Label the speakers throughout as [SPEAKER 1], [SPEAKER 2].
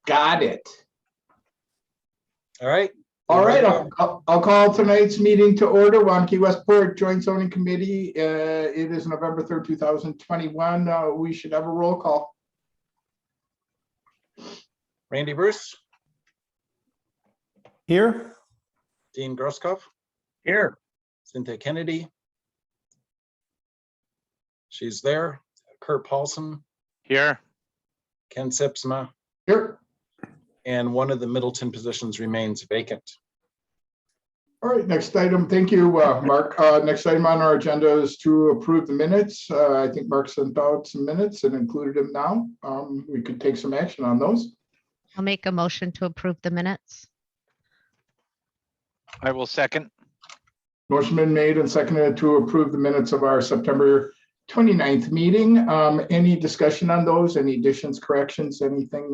[SPEAKER 1] Got it.
[SPEAKER 2] All right.
[SPEAKER 1] All right, I'll call tonight's meeting to order. Waunakee Westport Joint Zoning Committee. It is November 3rd, 2021. We should have a roll call.
[SPEAKER 2] Randy Bruce,
[SPEAKER 3] Here.
[SPEAKER 2] Dean Grosskopf,
[SPEAKER 3] Here.
[SPEAKER 2] Cynthia Kennedy. She's there. Kurt Paulson,
[SPEAKER 4] Here.
[SPEAKER 2] Ken Sipsma,
[SPEAKER 1] Here.
[SPEAKER 2] and one of the Middleton positions remains vacant.
[SPEAKER 1] All right, next item. Thank you, Mark. Next item on our agenda is to approve the minutes. I think Mark sent out some minutes and included them now. We could take some action on those.
[SPEAKER 5] I'll make a motion to approve the minutes.
[SPEAKER 4] I will second.
[SPEAKER 1] Motion been made and seconded to approve the minutes of our September 29th meeting. Any discussion on those? Any additions, corrections, anything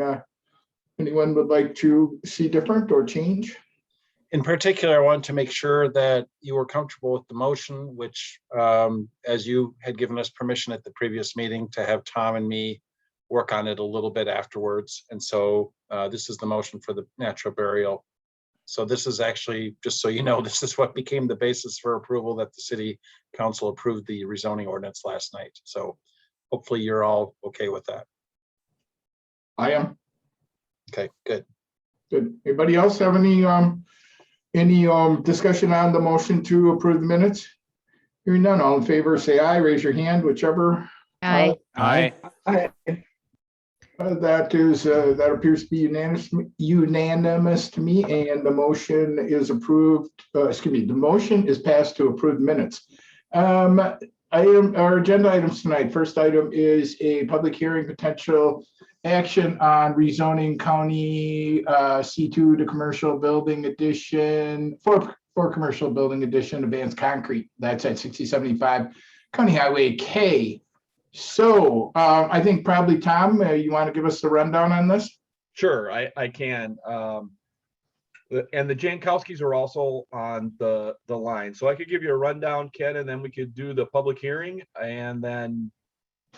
[SPEAKER 1] anyone would like to see different or change?
[SPEAKER 2] In particular, I want to make sure that you were comfortable with the motion, which, as you had given us permission at the previous meeting to have Tom and me work on it a little bit afterwards. And so this is the motion for the natural burial. So this is actually, just so you know, this is what became the basis for approval that the city council approved the rezoning ordinance last night. So hopefully you're all okay with that.
[SPEAKER 1] I am.
[SPEAKER 2] Okay, good.
[SPEAKER 1] Good. Anybody else have any discussion on the motion to approve the minutes? Hearing none, all in favor, say aye, raise your hand, whichever.
[SPEAKER 5] Aye.
[SPEAKER 4] Aye.
[SPEAKER 1] Aye. That appears to be unanimous to me, and the motion is approved. Excuse me, the motion is passed to approve minutes. Our agenda items tonight. First item is a public hearing, potential action on rezoning county C2 to commercial building addition for commercial building addition, advanced concrete. That's at 6075 County Highway K. So I think probably Tom, you want to give us the rundown on this?
[SPEAKER 3] Sure, I can. And the Jankowskis are also on the line. So I could give you a rundown, Ken, and then we could do the public hearing and then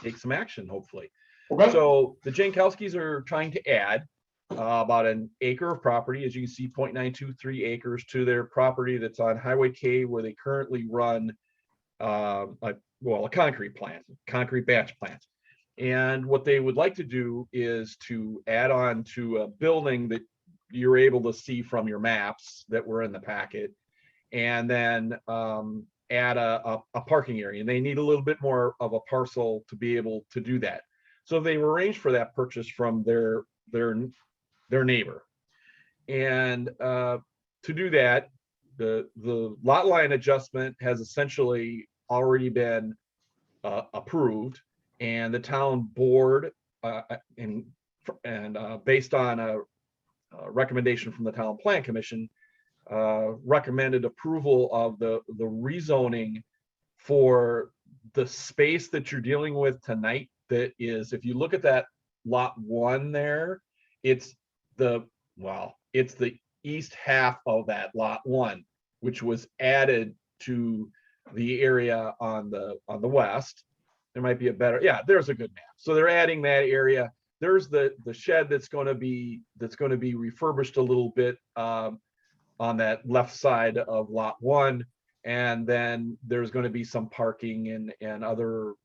[SPEAKER 3] take some action, hopefully.
[SPEAKER 1] Okay.
[SPEAKER 3] So the Jankowskis are trying to add about an acre of property, as you can see, 0.923 acres to their property that's on Highway K, where they currently run a concrete batch plant. And what they would like to do is to add on to a building that you're able to see from your maps that were in the packet, and then add a parking area. And they need a little bit more of a parcel to be able to do that. So they've arranged for that purchase from their neighbor. And to do that, the lot line adjustment has essentially already been approved, and the town board and based on a recommendation from the town plan commission recommended approval of the rezoning for the space that you're dealing with tonight. That is, if you look at that lot 1 there, it's the east half of that lot 1, which was added to the area on the west. There might be a better, yeah, there's a good map. So they're adding that area. There's the shed that's going to be refurbished a little bit on that left side of lot 1, and then there's going to be some parking and other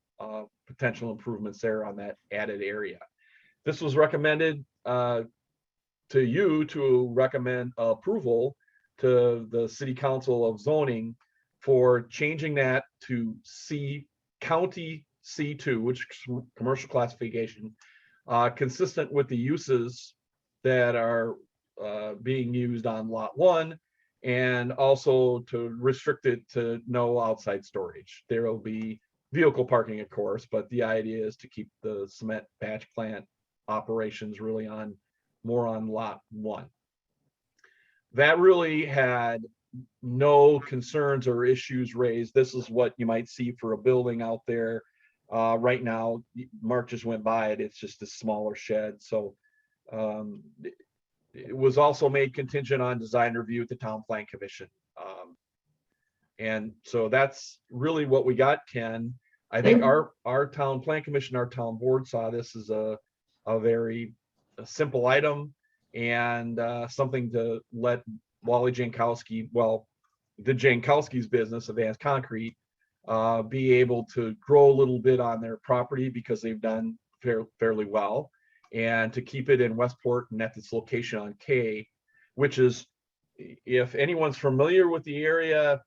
[SPEAKER 3] potential improvements there on that added area. This was recommended to you to recommend approval to the City Council of Zoning for changing that to County C2, which is commercial classification, consistent with the uses that are being used on lot 1, and also to restrict it to no outside storage. There will be vehicle parking, of course, but the idea is to keep the cement batch plant operations really more on lot 1. That really had no concerns or issues raised. This is what you might see for a building out there right now. Mark just went by it. It's just a smaller shed. So it was also made contingent on design review at the town plan commission. And so that's really what we got, Ken. I think our town plan commission, our town board saw this as a very simple item. and something to let Wally Jankowski, well, the Jankowski's business, Advanced Concrete, be able to grow a little bit on their property because they've done fairly well, and to keep it in Westport and at this location on K, which is, if anyone's familiar with the area,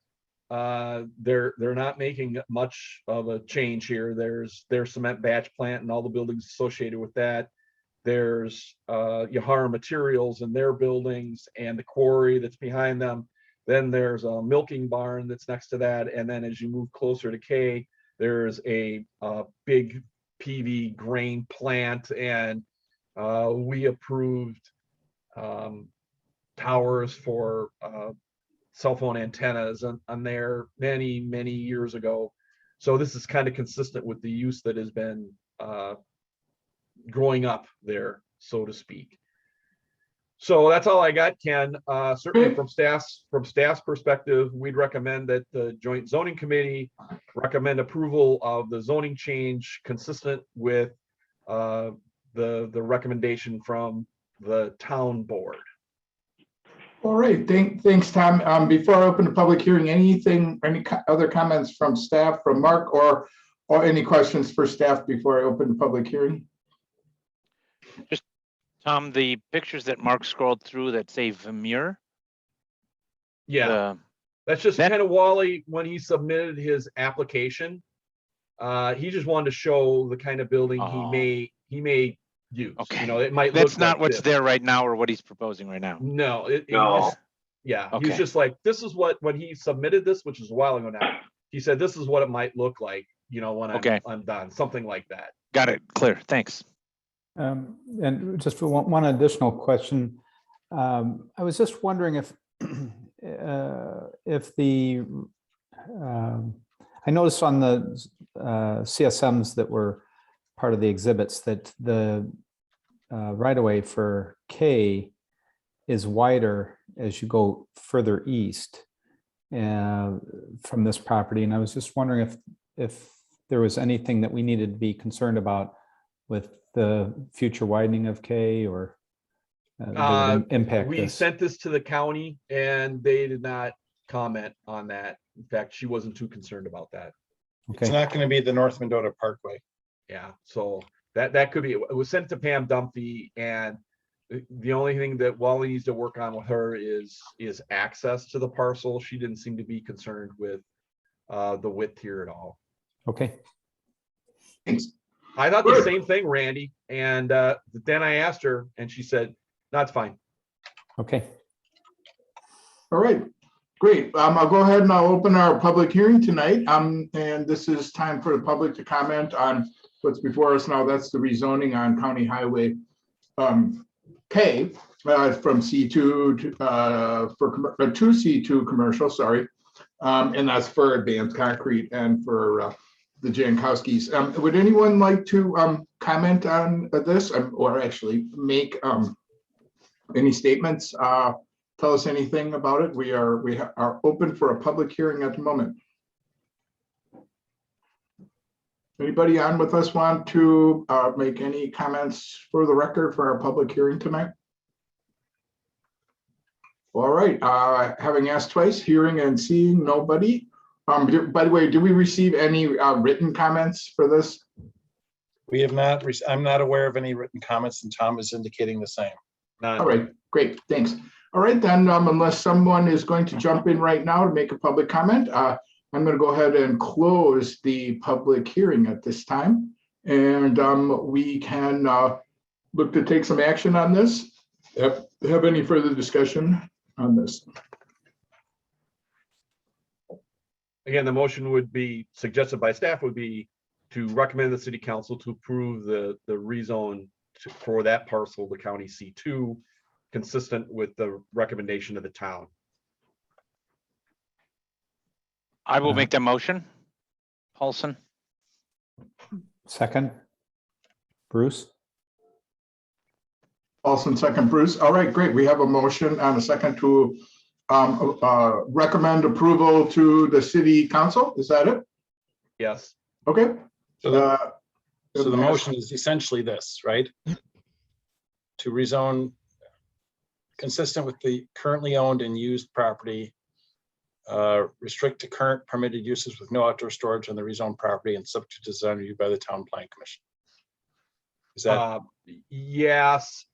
[SPEAKER 3] they're not making much of a change here. There's their cement batch plant and all the buildings associated with that. There's Yahara Materials and their buildings and the quarry that's behind them. Then there's a milking barn that's next to that. And then as you move closer to K, there's a big PV grain plant, and we approved towers for cell phone antennas on there many years ago. So this is kind of consistent with the use that has been growing up there, so to speak. So that's all I got, Ken. Certainly from staff's perspective, we'd recommend that the Joint Zoning Committee recommend approval of the zoning change consistent with the recommendation from the town board.
[SPEAKER 1] All right, thanks, Tom. Before I open the public hearing, any other comments from staff, from Mark, or any questions for staff before I open the public hearing?
[SPEAKER 4] Just, Tom, the pictures that Mark scrolled through that say Vermeer.
[SPEAKER 3] Yeah, that's just kind of Wally, when he submitted his application, he just wanted to show the kind of building he may use.
[SPEAKER 4] Okay.
[SPEAKER 3] You know, it might
[SPEAKER 4] That's
[SPEAKER 3] look
[SPEAKER 4] not
[SPEAKER 3] like
[SPEAKER 4] what's
[SPEAKER 3] this.
[SPEAKER 4] there right now or what he's proposing right now.
[SPEAKER 3] No, yeah,
[SPEAKER 4] Okay.
[SPEAKER 3] he's just like, this is what, when he submitted this, which is a while ago now, he said, this is what it might look like, you know, when I'm done, something like that.
[SPEAKER 4] Got it. Clear. Thanks.
[SPEAKER 6] And just for one additional question, I was just wondering if the I noticed on the CSMs that were part of the exhibits that the right of way for K is wider as you go further east from this property, and I was just wondering if there was anything that we needed to be concerned about with the future widening of K, or that would impact
[SPEAKER 3] we
[SPEAKER 6] this.
[SPEAKER 3] sent this to the county and they did not comment on that. In fact, she wasn't too concerned about that.
[SPEAKER 2] It's not going to be the North Mendota Parkway.
[SPEAKER 3] Yeah, so that could be, it was sent to Pam Dumpy, and the only thing that Wally needs to work on with her is access to the parcel. She didn't seem to be concerned with the width here at all.
[SPEAKER 6] Okay.
[SPEAKER 1] Thanks.
[SPEAKER 3] I thought the same thing, Randy, and then I asked her and she said, no, it's fine.
[SPEAKER 6] Okay.
[SPEAKER 1] All right, great. I'll go ahead and I'll open our public hearing tonight. And this is time for the public to comment on what's before us now. That's the rezoning on County Highway K from C2 to C2 commercial, sorry. And that's for Advanced Concrete and for the Jankowskis. Would anyone like to comment on this, or actually make any statements? Tell us anything about it. We are open for a public hearing at the moment. Anybody on with us want to make any comments for the record for our public hearing tonight? All right, having asked twice, hearing and seeing nobody. By the way, do we receive any written comments for this?
[SPEAKER 2] We have not, I'm not aware of any written comments, and Tom is indicating the same.
[SPEAKER 3] None.
[SPEAKER 1] All right, great, thanks. All right, then, unless someone is going to jump in right now to make a public comment, I'm going to go ahead and close the public hearing at this time. And we can look to take some action on this. Have any further discussion on this?
[SPEAKER 3] Again, the motion would be suggested by staff would be to recommend the city council to approve the rezone for that parcel, the county C2, consistent with the recommendation of the town.
[SPEAKER 4] I will make that motion. Paulson.
[SPEAKER 6] Second. Bruce.
[SPEAKER 1] Paulson, second. Bruce. All right, great. We have a motion and a second to recommend approval to the city council. Is that it?
[SPEAKER 3] Yes.
[SPEAKER 1] Okay.
[SPEAKER 2] So the motion is essentially this, right? To rezone consistent with the currently owned and used property. Restrict to current permitted uses with no outdoor storage on the rezoned property and subject to design review by the town planning commission. Is that,
[SPEAKER 3] Yes,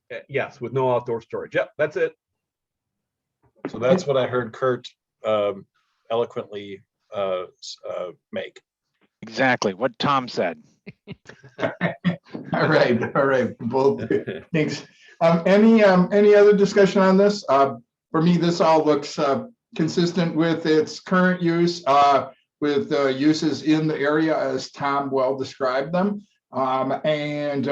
[SPEAKER 3] with no outdoor storage. Yep, that's it.
[SPEAKER 2] so that's what I heard Kurt eloquently make.
[SPEAKER 4] Exactly what Tom said.
[SPEAKER 1] All right, both, thanks. Any other discussion on this? For me, this all looks consistent with its current use, with uses in the area as Tom well described them. And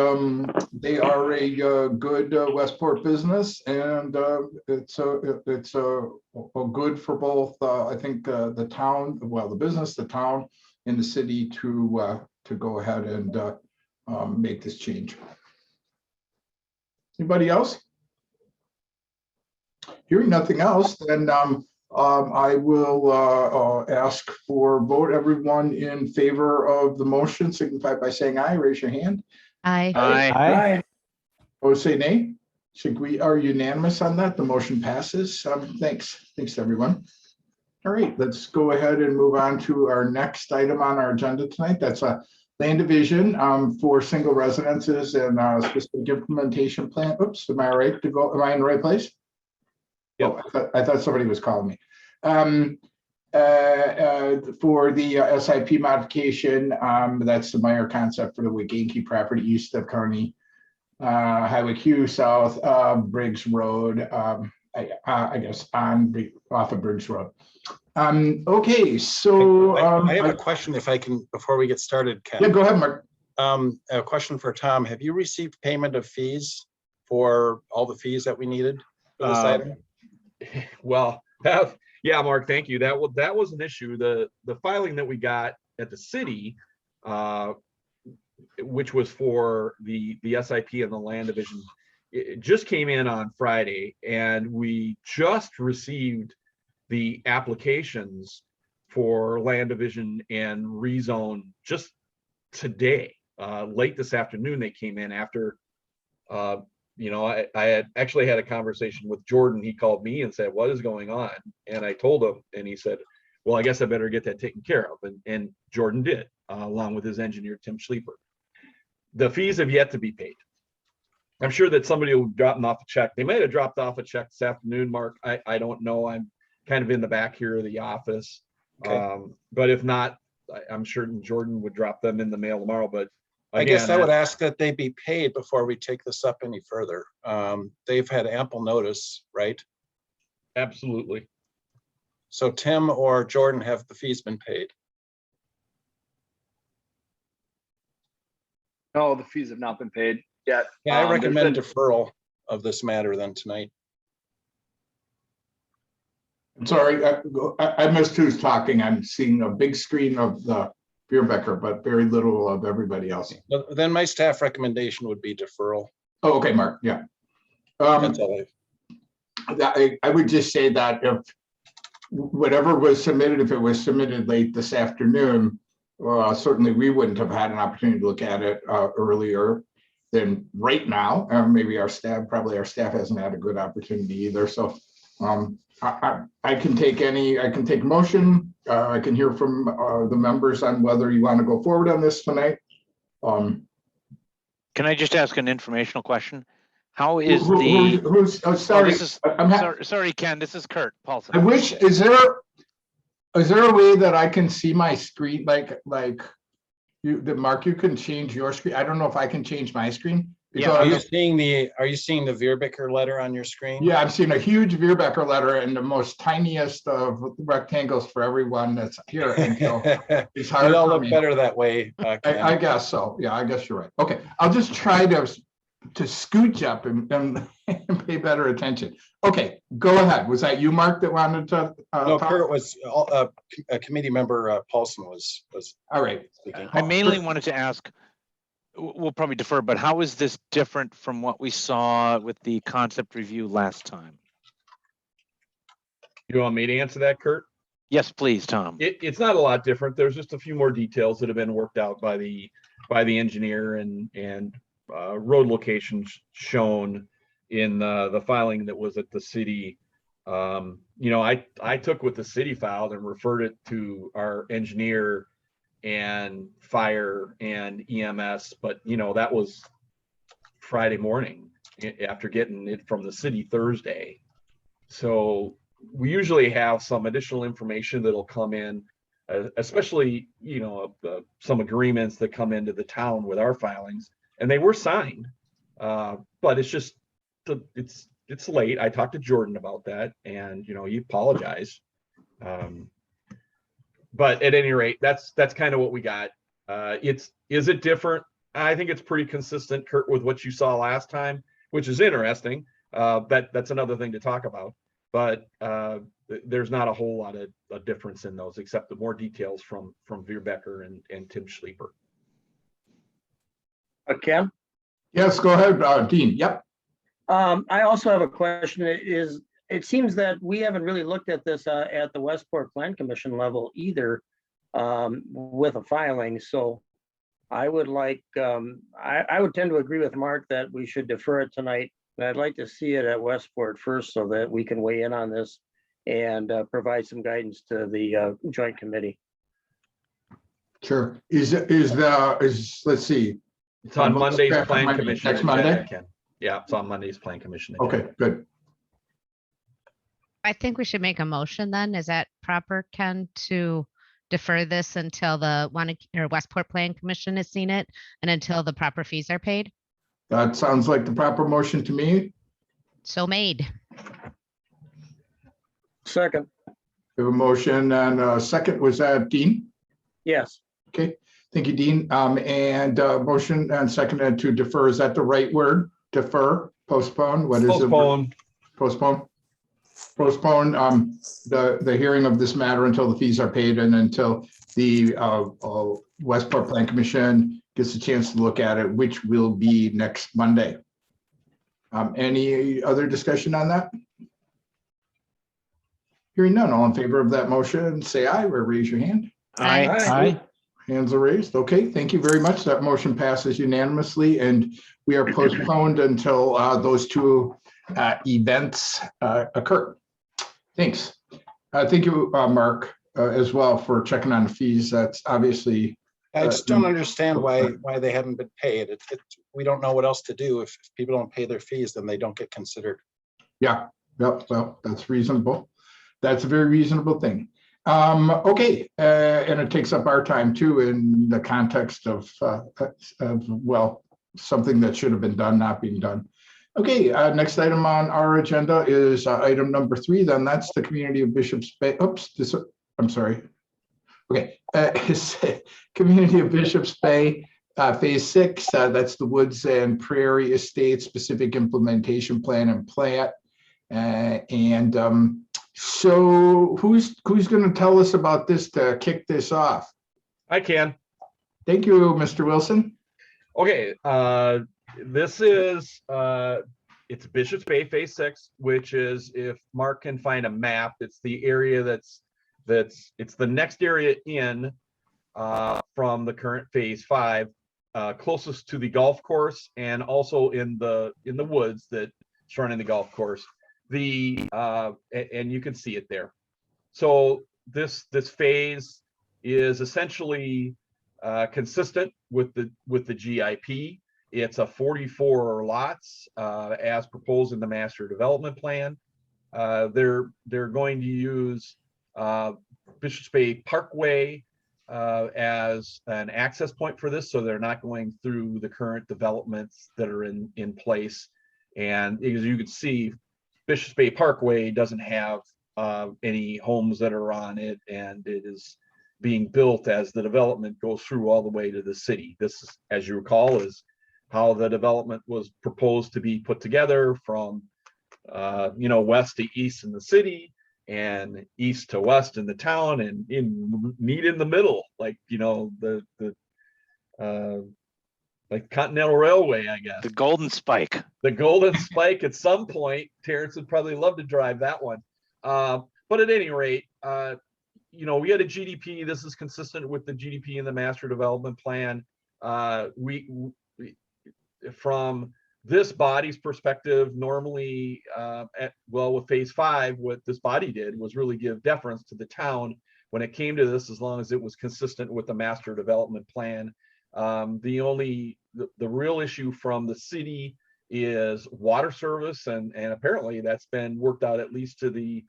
[SPEAKER 1] they are a good Westport business, and it's a good for both, I think, the town, well, the business, the town, and the city to go ahead and make this change. Anybody else? Hearing nothing else, then I will ask for vote. Everyone in favor of the motion signify by saying aye. Raise your hand.
[SPEAKER 5] Aye.
[SPEAKER 4] Aye.
[SPEAKER 1] Or say nay. Should we are unanimous on that? The motion passes. Thanks to everyone. All right, let's go ahead and move on to our next item on our agenda tonight. That's a land division for single residences and specific implementation plan. Oops, am I right to go? Am I in the right place?
[SPEAKER 3] Yep.
[SPEAKER 1] Oh, I thought somebody was calling me. For the SIP modification, that's the Meyer concept for the Wiganke property east of County Highway Q south of Briggs Road. I guess off of Briggs Road. Okay, so
[SPEAKER 2] I have a question if I can, before we get started, Ken.
[SPEAKER 1] yeah, go ahead, Mark.
[SPEAKER 2] A question for Tom. Have you received payment of fees for all the fees that we needed for this item?
[SPEAKER 3] Well, yeah, Mark, thank you. That was an issue. The filing that we got at the city, which was for the SIP and the land division, it just came in on Friday, and we just received the applications for land division and rezone just today. Late this afternoon, they came in after, I had actually had a conversation with Jordan. He called me and said, "What is going on?" And I told him, and he said, "Well, I guess I better get that taken care of." And Jordan did, along with his engineer, Tim Schleifer. The fees have yet to be paid. I'm sure that somebody will drop them off a check. They might have dropped off a check this afternoon, Mark. I don't know. I'm kind of in the back here of the office.
[SPEAKER 2] Okay.
[SPEAKER 3] But if not, I'm sure Jordan would drop them in the mail tomorrow. But
[SPEAKER 2] I guess I would ask that they be paid before we take this up any further. They've had ample notice, right?
[SPEAKER 3] Absolutely.
[SPEAKER 2] So Tim or Jordan, have the fees been paid?
[SPEAKER 7] No, the fees have not been paid yet.
[SPEAKER 2] Yeah, I
[SPEAKER 7] There's
[SPEAKER 2] recommend
[SPEAKER 7] been-
[SPEAKER 2] deferral of this matter then tonight.
[SPEAKER 1] Sorry, I missed who's talking. I'm seeing a big screen of the Beerbecker, but very little of everybody else.
[SPEAKER 2] Then my staff recommendation would be deferral.
[SPEAKER 1] Oh, okay, Mark, yeah.
[SPEAKER 2] That's all.
[SPEAKER 1] I would just say that if whatever was submitted, if it was submitted late this afternoon, certainly we wouldn't have had an opportunity to look at it earlier than right now. Maybe our staff hasn't had a good opportunity either. So I can take motion. I can hear from the members on whether you want to go forward on this tonight.
[SPEAKER 4] Can I just ask an informational question? How is the?
[SPEAKER 1] Who's sorry?
[SPEAKER 4] Sorry, Ken. This is Kurt Paulson.
[SPEAKER 1] I wish. Is there a way that I can see my screen? Like you, Mark, you can change your screen. I don't know if I can change my screen.
[SPEAKER 4] Yeah.
[SPEAKER 2] Are you seeing the Veerbecker letter on your screen?
[SPEAKER 1] Yeah, I'm seeing a huge Veerbecker letter and the most tiniest of rectangles for everyone that's here. And so it's hard.
[SPEAKER 2] They all
[SPEAKER 1] for
[SPEAKER 2] look
[SPEAKER 1] me.
[SPEAKER 2] better that way. Ken.
[SPEAKER 1] I guess so. Yeah, I guess you're right. Okay, I'll just try to scooch up and pay better attention. Okay, go ahead. Was that you, Mark, that wanted to?
[SPEAKER 2] No,
[SPEAKER 1] talk?
[SPEAKER 2] Kurt was a committee member. Paulson was
[SPEAKER 1] All right.
[SPEAKER 2] speaking.
[SPEAKER 4] I mainly wanted to ask, we'll probably defer, but how is this different from what we saw with the concept review last time?
[SPEAKER 3] You want me to answer that, Kurt?
[SPEAKER 4] Yes, please, Tom.
[SPEAKER 3] It's not a lot different. There's just a few more details that have been worked out by the engineer and road locations shown in the filing that was at the city. You know, I took what the city filed and referred it to our engineer and fire and EMS, but you know, that was Friday morning after getting it from the city Thursday. So we usually have some additional information that'll come in, especially, you know, some agreements that come into the town with our filings, and they were signed. But it's just, it's late. I talked to Jordan about that, and, you know, he apologized. But at any rate, that's kind of what we got. Is it different? I think it's pretty consistent, Kurt, with what you saw last time, which is interesting. That's another thing to talk about. But there's not a whole lot of difference in those, except the more details from Veerbecker and Tim Schleifer.
[SPEAKER 7] Ken?
[SPEAKER 1] Yes, go ahead, Dean. Yep.
[SPEAKER 8] I also have a question. It seems that we haven't really looked at this at the Westport Plan Commission level either, with a filing. So I would like, I would tend to agree with Mark that we should defer it tonight. But I'd like to see it at Westport first so that we can weigh in on this and provide some guidance to the joint committee.
[SPEAKER 1] Sure. Let's see.
[SPEAKER 3] It's on Monday's
[SPEAKER 1] back on
[SPEAKER 3] Plan
[SPEAKER 1] Monday.
[SPEAKER 3] Commission.
[SPEAKER 1] Next
[SPEAKER 3] agenda,
[SPEAKER 1] Monday?
[SPEAKER 3] Ken. Yeah, it's on Monday's Plan Commission. agenda.
[SPEAKER 1] Okay, good.
[SPEAKER 5] I think we should make a motion then. Is that proper, Ken, to defer this until the Westport Plan Commission has seen it and until the proper fees are paid?
[SPEAKER 1] That sounds like the proper motion to me.
[SPEAKER 5] So made.
[SPEAKER 8] Second,
[SPEAKER 1] We have a motion and a second. Was that Dean?
[SPEAKER 8] yes.
[SPEAKER 1] Okay, thank you, Dean. And motion and seconded to defer. Is that the right word? Defer, postpone? What is it?
[SPEAKER 3] Postpone.
[SPEAKER 1] Postpone. Postpone the hearing of this matter until the fees are paid and until the Westport Plan Commission gets a chance to look at it, which will be next Monday. Any other discussion on that? Hearing none, all in favor of that motion, say aye or raise your hand.
[SPEAKER 5] Aye.
[SPEAKER 6] Aye.
[SPEAKER 1] Hands are raised. Okay, thank you very much. That motion passes unanimously, and we are postponed until those two events occur. Thanks. Thank you, Mark, as well for checking on the fees. That's obviously.
[SPEAKER 2] I just don't understand why they haven't been paid. We don't know what else to do. If people don't pay their fees, then they don't get considered.
[SPEAKER 1] Yeah, yep, well, that's reasonable. That's a very reasonable thing. Okay, and it takes up our time too in the context of well, something that should have been done, not being done. Okay, next item on our agenda is item number 3. Then that's the community of Bishop's Bay. Oops, I'm sorry. Okay, community of Bishop's Bay, phase 6. That's the Woods and Prairie Estate specific implementation plan and plat. So who's going to tell us about this to kick this off?
[SPEAKER 3] I can.
[SPEAKER 1] Thank you, Mr. Wilson.
[SPEAKER 3] Okay, this is it's Bishop's Bay Phase 6, which is, if Mark can find a map, it's the area that's it's the next area in from the current Phase 5, closest to the golf course and also in the woods that surrounding the golf course. And you can see it there. So this phase is essentially consistent with the GIP. It's a 44 lots as proposed in the master development plan. They're going to use Bishop's Bay Parkway as an access point for this, so they're not going through the current developments that are in place. And as you can see, Bishop's Bay Parkway doesn't have any homes that are on it, and it is being built as the development goes through all the way to the city. This, as you recall, is how the development was proposed to be put together from west to east in the city and east to west in the town, and meet in the middle, like like Continental Railway, I guess.
[SPEAKER 4] The Golden Spike.
[SPEAKER 3] The Golden Spike. At some point, Terrence would probably love to drive that one. But at any rate, we had a GDP. This is consistent with the GDP in the master development plan. We from this body's perspective, normally, with phase 5, what this body did was really give deference to the town when it came to this, as long as it was consistent with the master development plan. The real issue from the city is water service, and apparently that's been worked out, at least to the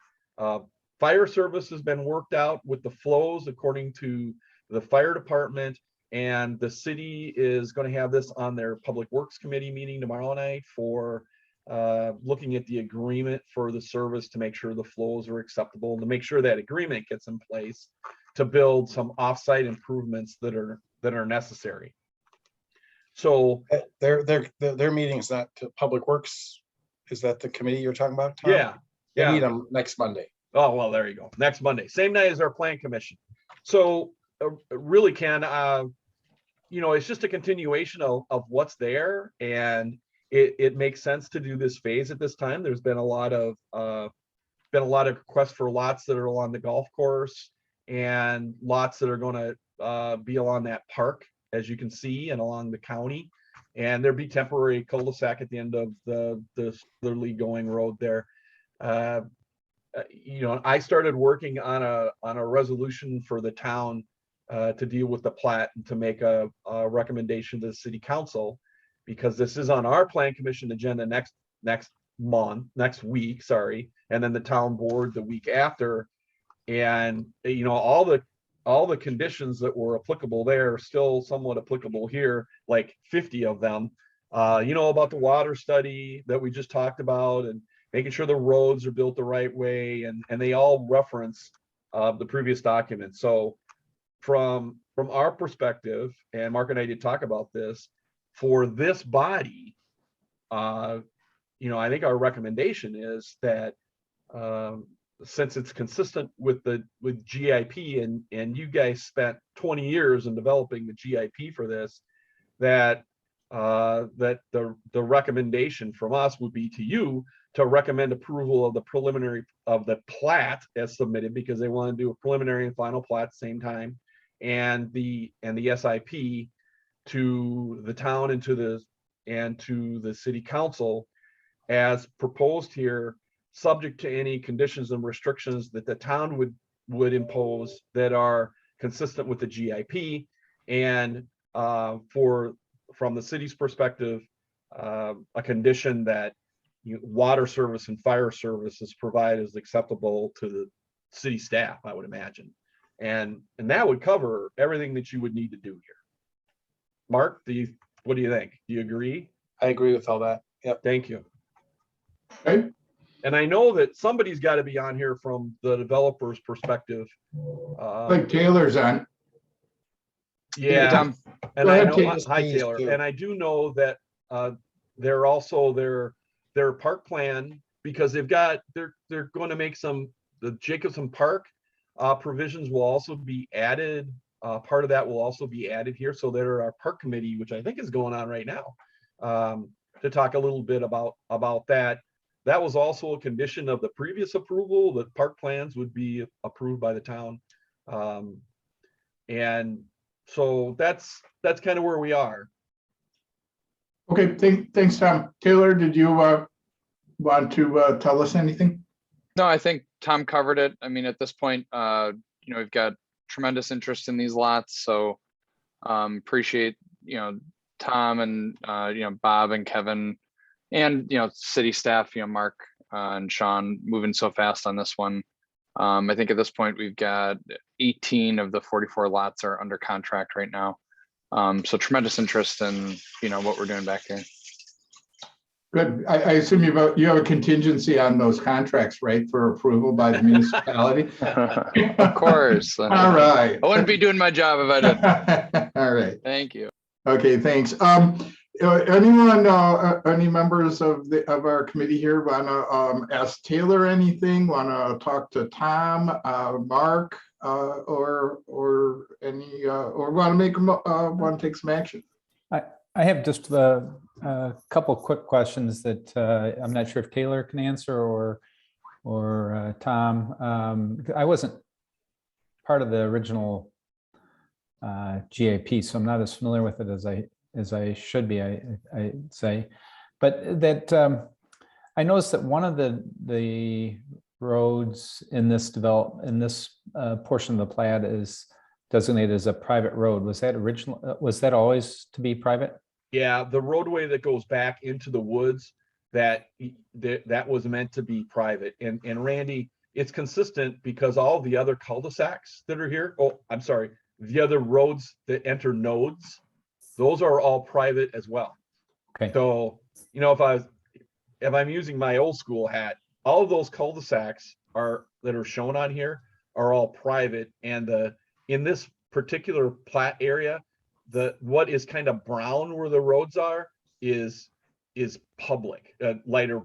[SPEAKER 3] fire service has been worked out with the flows according to the fire department. And the city is going to have this on their Public Works Committee meeting tomorrow night for looking at the agreement for the service to make sure the flows are acceptable, and to make sure that agreement gets in place to build some offsite improvements that are necessary. So
[SPEAKER 2] their meeting is not to Public Works. Is that the committee you're talking about, Tom?
[SPEAKER 3] yeah,
[SPEAKER 2] They
[SPEAKER 3] yeah.
[SPEAKER 2] meet them next Monday.
[SPEAKER 3] Oh, well, there you go. Next Monday, same night as our plan commission. So really, Ken, it's just a continuation of what's there, and it makes sense to do this phase at this time. There's been a lot of requests for lots that are along the golf course, and lots that are going to be along that park, as you can see, and along the county. And there'd be temporary cul-de-sac at the end of the southerly going road there. I started working on a resolution for the town to deal with the plat and to make a recommendation to the city council, because this is on our plan commission agenda next week, and then the town board the week after. And all the conditions that were applicable there are still somewhat applicable here, like 50 of them. About the water study that we just talked about, and making sure the roads are built the right way, and they all reference the previous document. So from our perspective, and Mark and I did talk about this, for this body, I think our recommendation is that since it's consistent with GIP, and you guys spent 20 years in developing the GIP for this, that the recommendation from us would be to you to recommend approval of the plat as submitted, because they want to do a preliminary and final plat at the same time, and the SIP to the town and to the city council as proposed here, subject to any conditions and restrictions that the town would impose that are consistent with the GIP. And from the city's perspective, a condition that water service and fire services provided is acceptable to the city staff, I would imagine. And that would cover everything that you would need to do here. Mark, what do you think? Do you agree?
[SPEAKER 2] I agree with all that. Yep.
[SPEAKER 3] Thank you.
[SPEAKER 1] Okay.
[SPEAKER 3] And I know that somebody's got to be on here from the developer's perspective.
[SPEAKER 1] Like Taylor's on.
[SPEAKER 3] Yeah.
[SPEAKER 7] Tom.
[SPEAKER 3] And
[SPEAKER 1] Go
[SPEAKER 3] I
[SPEAKER 1] ahead,
[SPEAKER 3] know,
[SPEAKER 1] Taylor.
[SPEAKER 3] hi Taylor. And I do know that they're also their park plan, because they're going to make the Jacobson Park provisions will also be added. Part of that will also be added here. So there are park committee, which I think is going on right now, to talk a little bit about that. That was also a condition of the previous approval, that park plans would be approved by the town. And so that's kind of where we are.
[SPEAKER 1] Okay, thanks, Tom. Taylor, did you want to tell us anything?
[SPEAKER 7] No, I think Tom covered it. I mean, at this point, we've got tremendous interest in these lots. So appreciate, Tom and, Bob and Kevin and, city staff, Mark and Sean moving so fast on this one. I think at this point, we've got 18 of the 44 lots are under contract right now. So tremendous interest in, what we're doing back here.
[SPEAKER 1] Good. I assume you have a contingency on those contracts, right, for approval by the municipality?
[SPEAKER 7] Of course.
[SPEAKER 1] All right.
[SPEAKER 7] I wouldn't be doing my job if I didn't.
[SPEAKER 1] All right.
[SPEAKER 7] Thank you.
[SPEAKER 1] Okay, thanks. Anyone, any members of our committee here want to ask Taylor anything? Want to talk to Tom, Mark, or any, or want to take some action?
[SPEAKER 6] I have just a couple quick questions that I'm not sure if Taylor can answer or Tom. I wasn't part of the original GAP, so I'm not as familiar with it as I should be. I say, But that, I noticed that one of the roads in this portion of the plat is designated as a private road. Was that always to be private?
[SPEAKER 3] Yeah, the roadway that goes back into the woods, that was meant to be private. And Randy, it's consistent because all the other cul-de-sacs that are here, oh, I'm sorry, the other roads that enter nodes, those are all private as well.
[SPEAKER 6] Okay.
[SPEAKER 3] So, you know, if I'm using my old school hat, all of those cul-de-sacs that are shown on here are all private. And in this particular plat area, what is kind of brown where the roads are is public, lighter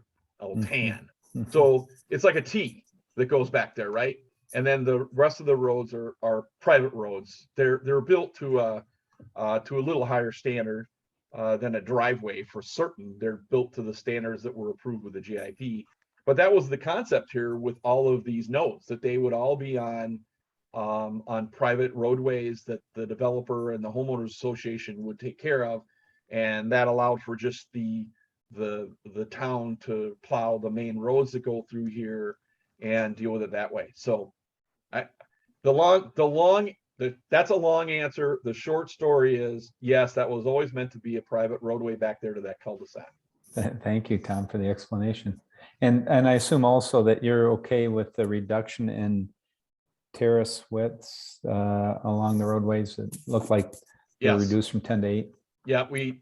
[SPEAKER 3] tan. So it's like a T that goes back there, right? And then the rest of the roads are private roads. They're built to a little higher standard than a driveway for certain. They're built to the standards that were approved with the GIP. But that was the concept here with all of these nodes, that they would all be on private roadways that the developer and the homeowners association would take care of. And that allowed for just the town to plow the main roads that go through here and deal with it that way. So that's a long answer. The short story is, yes, that was always meant to be a private roadway back there to that cul-de-sac.
[SPEAKER 6] Thank you, Tom, for the explanation. And I assume also that you're okay with the reduction in terrace widths along the roadways. It looked like they were
[SPEAKER 3] Yes.
[SPEAKER 6] reduced from 10 to 8.
[SPEAKER 3] Yeah, we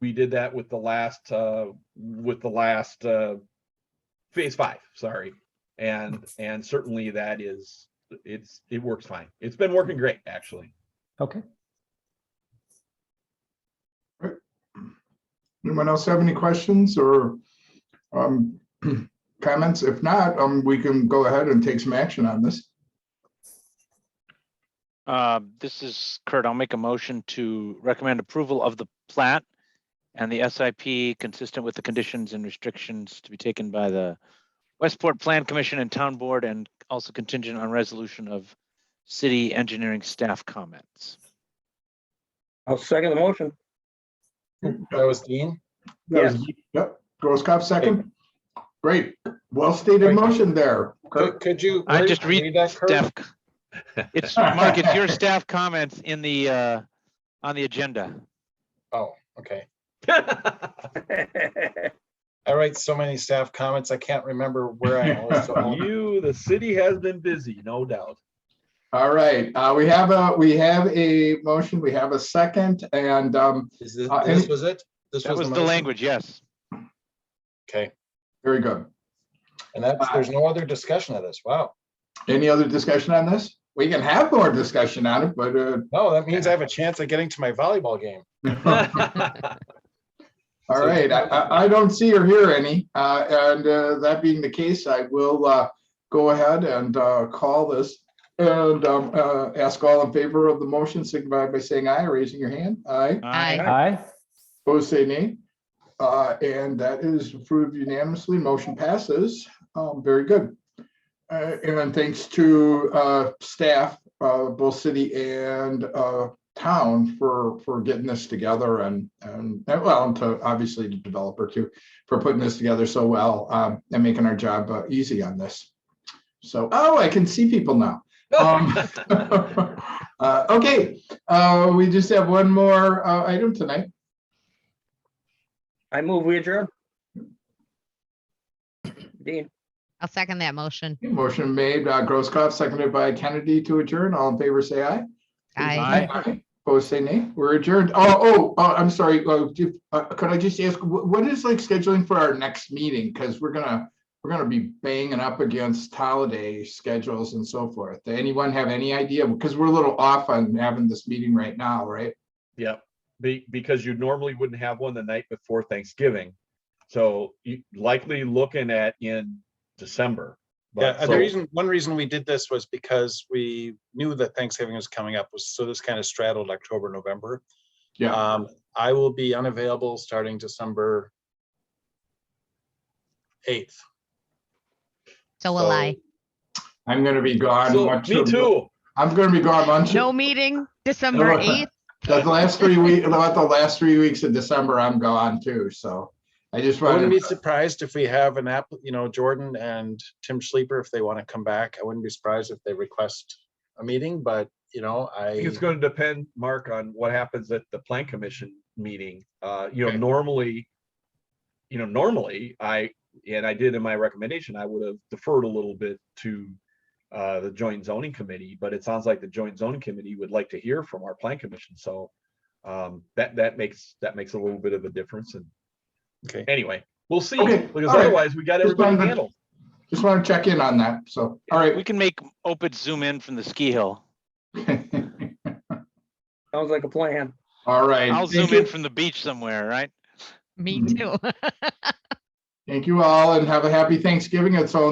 [SPEAKER 3] did that with the last phase 5, sorry. And certainly it works fine. It's been working great, actually.
[SPEAKER 6] Okay.
[SPEAKER 1] Anyone else have any questions or comments? If not, we can go ahead and take some action on this.
[SPEAKER 4] This is Kurt. I'll make a motion to recommend approval of the plat and the SIP consistent with the conditions and restrictions to be taken by the Westport Plan Commission and Town Board, and also contingent on resolution of city engineering staff comments.
[SPEAKER 8] I'll second the motion.
[SPEAKER 2] That was Dean.
[SPEAKER 1] Yep. Grosskopf second. Great. Well stated motion there.
[SPEAKER 2] Could you?
[SPEAKER 4] I just read
[SPEAKER 2] that, Kurt?
[SPEAKER 4] staff. It's Mark, it's your staff comments in the on the agenda.
[SPEAKER 2] Oh, okay. I write so many staff comments, I can't remember where I always.
[SPEAKER 3] The city has been busy, no doubt.
[SPEAKER 1] All right. We have a motion. We have a second, and
[SPEAKER 2] This was it?
[SPEAKER 4] That was the language, yes.
[SPEAKER 2] Okay,
[SPEAKER 1] very good.
[SPEAKER 2] and there's no other discussion of this. Wow.
[SPEAKER 1] Any other discussion on this? We can have more discussion on it, but
[SPEAKER 2] No, that means I have a chance of getting to my volleyball game.
[SPEAKER 1] all right. I don't see or hear any, and that being the case, I will go ahead and call this and ask all in favor of the motion, signify by saying aye, or raising your hand. Aye.
[SPEAKER 5] Aye.
[SPEAKER 6] Aye.
[SPEAKER 1] Opposed, say nay. And that is approved unanimously. Motion passes. Very good. And thanks to staff, both city and town for getting this together, and well, and to obviously the developer too, for putting this together so well and making our job easy on this. So, I can see people now. Okay, we just have one more item tonight.
[SPEAKER 8] I move we adjourn. Dean.
[SPEAKER 5] I'll second that motion.
[SPEAKER 1] Motion made, Grosskopf, seconded by Kennedy to adjourn. All in favor, say aye.
[SPEAKER 5] Aye.
[SPEAKER 1] Opposed, say nay. We're adjourned. I'm sorry. Could I just ask, what is like scheduling for our next meeting? Because we're gonna be banging up against holiday schedules and so forth. Anyone have any idea? Because we're a little off on having this meeting right now, right?
[SPEAKER 3] Yep, because you normally wouldn't have one the night before Thanksgiving. So you likely looking at in December.
[SPEAKER 2] Yeah,
[SPEAKER 3] But
[SPEAKER 2] one reason we did this was because we knew that Thanksgiving was coming up, so this kind of straddled October, November.
[SPEAKER 1] Yeah.
[SPEAKER 2] I will be unavailable starting December 8th.
[SPEAKER 5] So will I.
[SPEAKER 1] I'm gonna be gone.
[SPEAKER 3] So, me too.
[SPEAKER 1] I'm gonna be gone lunch.
[SPEAKER 5] No meeting, December 8th.
[SPEAKER 1] The last 3 weeks, about the last 3 weeks of December, I'm gone too. So I just
[SPEAKER 2] I wouldn't
[SPEAKER 1] wanted,
[SPEAKER 2] be surprised if we have an app, Jordan and Tim Sleeper, if they want to come back. I wouldn't be surprised if they request a meeting, but
[SPEAKER 3] I think it's going to depend, Mark, on what happens at the plan commission meeting.
[SPEAKER 1] Okay.
[SPEAKER 3] Normally I did in my recommendation, I would have deferred a little bit to the joint zoning committee, but it sounds like the joint zoning committee would like to hear from our plan commission. So that makes a little bit of a difference. And
[SPEAKER 2] Okay.
[SPEAKER 3] anyway, we'll see,
[SPEAKER 1] Okay,
[SPEAKER 3] because
[SPEAKER 1] all right.
[SPEAKER 3] otherwise we got everybody handled.
[SPEAKER 1] just want to check in on that. So, all right.
[SPEAKER 4] We can make Opit zoom in from the ski hill.
[SPEAKER 8] Sounds like a plan.
[SPEAKER 1] All right.
[SPEAKER 4] I'll
[SPEAKER 1] Thank
[SPEAKER 4] zoom in
[SPEAKER 1] you.
[SPEAKER 4] from the beach somewhere, right?
[SPEAKER 5] Me
[SPEAKER 1] Mhm.
[SPEAKER 5] too.
[SPEAKER 1] Thank you all and have a happy Thanksgiving. It's all